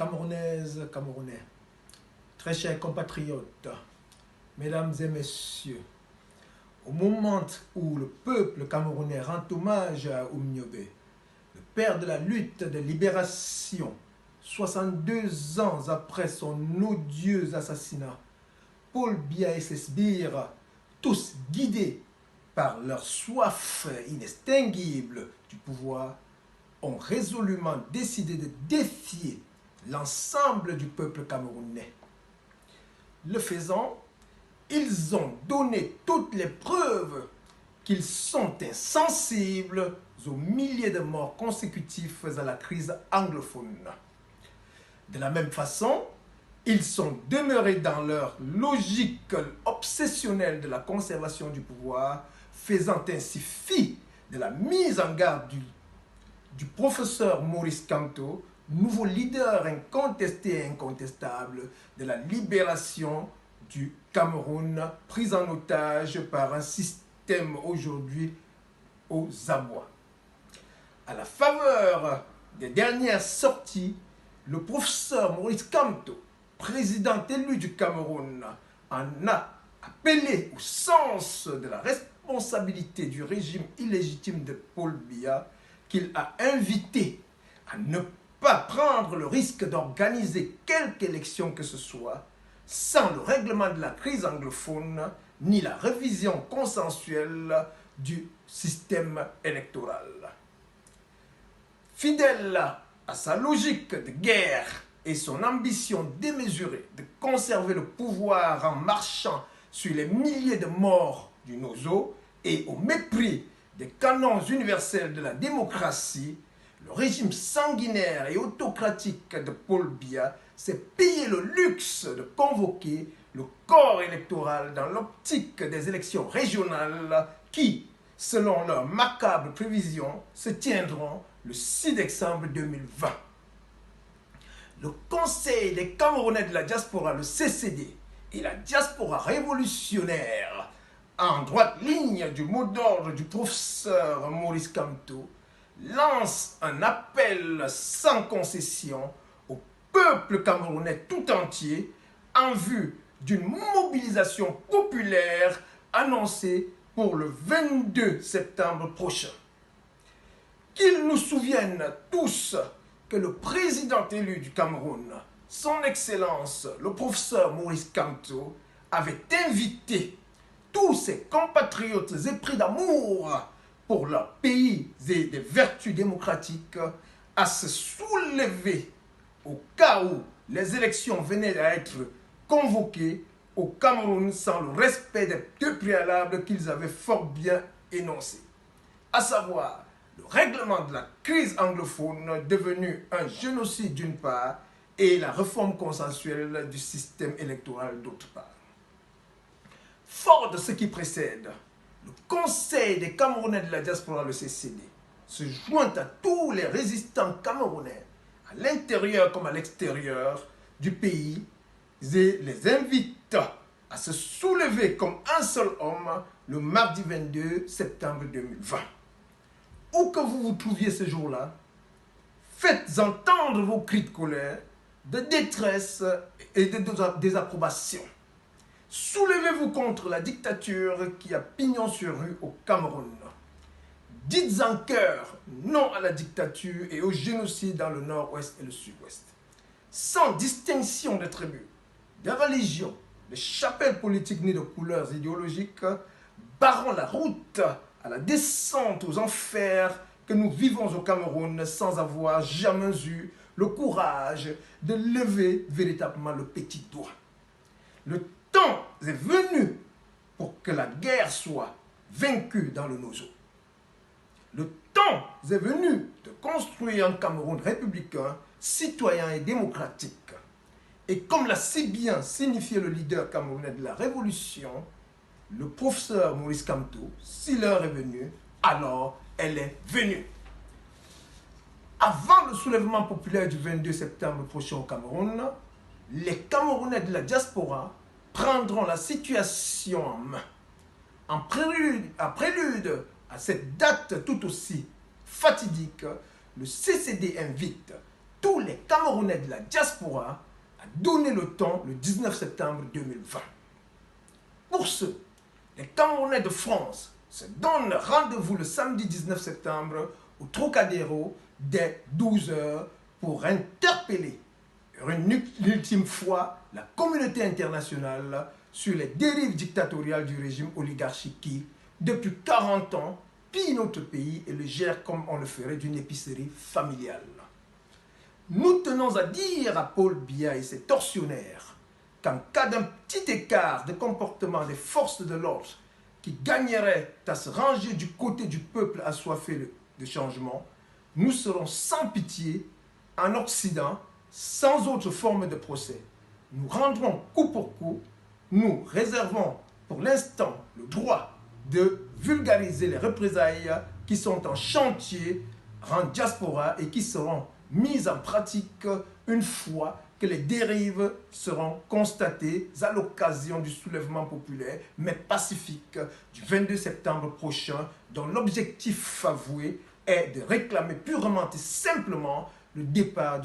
Camerounaises, Camerounais, très chers compatriotes, mesdames et messieurs, au moment où le peuple camerounais rend hommage à Oumniobé, le père de la lutte de libération, 62 ans après son odieux assassinat, Paul Biya et ses sbires, tous guidés par leur soif inextinguible du pouvoir, ont résolument décidé de défier l'ensemble du peuple camerounais. Le faisant, ils ont donné toutes les preuves qu'ils sont insensibles aux milliers de morts consécutifs à la crise anglophone. De la même façon, ils sont demeurés dans leur logique obsessionnelle de la conservation du pouvoir, faisant ainsi fi de la mise en garde du professeur Maurice Kamto, nouveau leader incontesté et incontestable de la libération du Cameroun, pris en otage par un système aujourd'hui aux abois. À la faveur des dernières sorties, le professeur Maurice Kamto, président élu du Cameroun, en a appelé au sens de la responsabilité du régime illégitime de Paul Biya, qu'il a invité à ne pas prendre le risque d'organiser quelque élection que ce soit sans le règlement de la crise anglophone ni la révision consensuelle du système électoral. Fidèle à sa logique de guerre et son ambition démesurée de conserver le pouvoir en marchant sur les milliers de morts du Nozo et au mépris des canons universels de la démocratie, le régime sanguinaire et autocratique de Paul Biya s'est payé le luxe de convoquer le corps électoral dans l'optique des élections régionales qui, selon leurs macabres prévisions, se tiendront le 6 décembre 2020. Le Conseil des Camerounais de la diaspora, le CCD, et la diaspora révolutionnaire, en droite ligne du mot d'ordre du professeur Maurice Kamto, lance un appel sans concession au peuple camerounais tout entier en vue d'une mobilisation populaire annoncée pour le 22 septembre prochain. Qu'ils nous souviennent tous que le président élu du Cameroun, son Excellence le professeur Maurice Kamto, avait invité tous ses compatriotes épris d'amour pour leur pays et des vertus démocratiques à se soulever au cas où les élections venaient à être convoquées au Cameroun sans le respect des deux préalables qu'ils avaient fort bien énoncés, à savoir le règlement de la crise anglophone devenu un génocide d'une part et la réforme consensuelle du système électoral d'autre part. Fort de ce qui précède, le Conseil des Camerounais de la diaspora, le CCD, se joint à tous les résistants camerounais, à l'intérieur comme à l'extérieur du pays, et les invite à se soulever comme un seul homme le mardi 22 septembre 2020. Où que vous vous trouviez ce jour-là, faites entendre vos cris de colère, de détresse et de désapprobation. Soulevez-vous contre la dictature qui a pignon sur rue au Cameroun. Dites en chœur non à la dictature et au génocide dans le nord-ouest et le sud-ouest. Sans distinction de tribus, de religions, de chapelles politiques ni de couleurs idéologiques, barrons la route à la descente aux enfers que nous vivons au Cameroun sans avoir jamais eu le courage de lever véritablement le petit doigt. Le temps est venu pour que la guerre soit vaincue dans le Nozo. Le temps est venu de construire un Cameroun républicain, citoyen et démocratique. Et comme l'a si bien signifié le leader camerounais de la Révolution, le professeur Maurice Kamto, si l'heure est venue, alors elle est venue. Avant le soulèvement populaire du 22 septembre prochain au Cameroun, les Camerounais de la diaspora prendront la situation en main. En prélude à cette date tout aussi fatidique, le CCD invite tous les Camerounais de la diaspora à donner le ton le 19 septembre 2020. Pour ce, les Camerounais de France se donnent rendez-vous le samedi 19 septembre au Trocadéro dès 12 h pour interpeller une ultime fois la communauté internationale sur les dérives dictatoriales du régime oligarchique qui, depuis 40 ans, pille notre pays et le gère comme on le ferait d'une épicerie familiale. Nous tenons à dire à Paul Biya et ses tortionnaires qu'en cas d'un petit écart de comportement des forces de l'ordre qui gagneraient à se ranger du côté du peuple assoiffé de changement, nous serons sans pitié en Occident, sans autre forme de procès. Nous rendrons coup pour coup, nous réservons pour l'instant le droit de vulgariser les représailles qui sont en chantier en diaspora et qui seront mises en pratique une fois que les dérives seront constatées à l'occasion du soulèvement populaire, mais pacifique, du 22 septembre prochain, dont l'objectif avoué est de réclamer purement et simplement le départ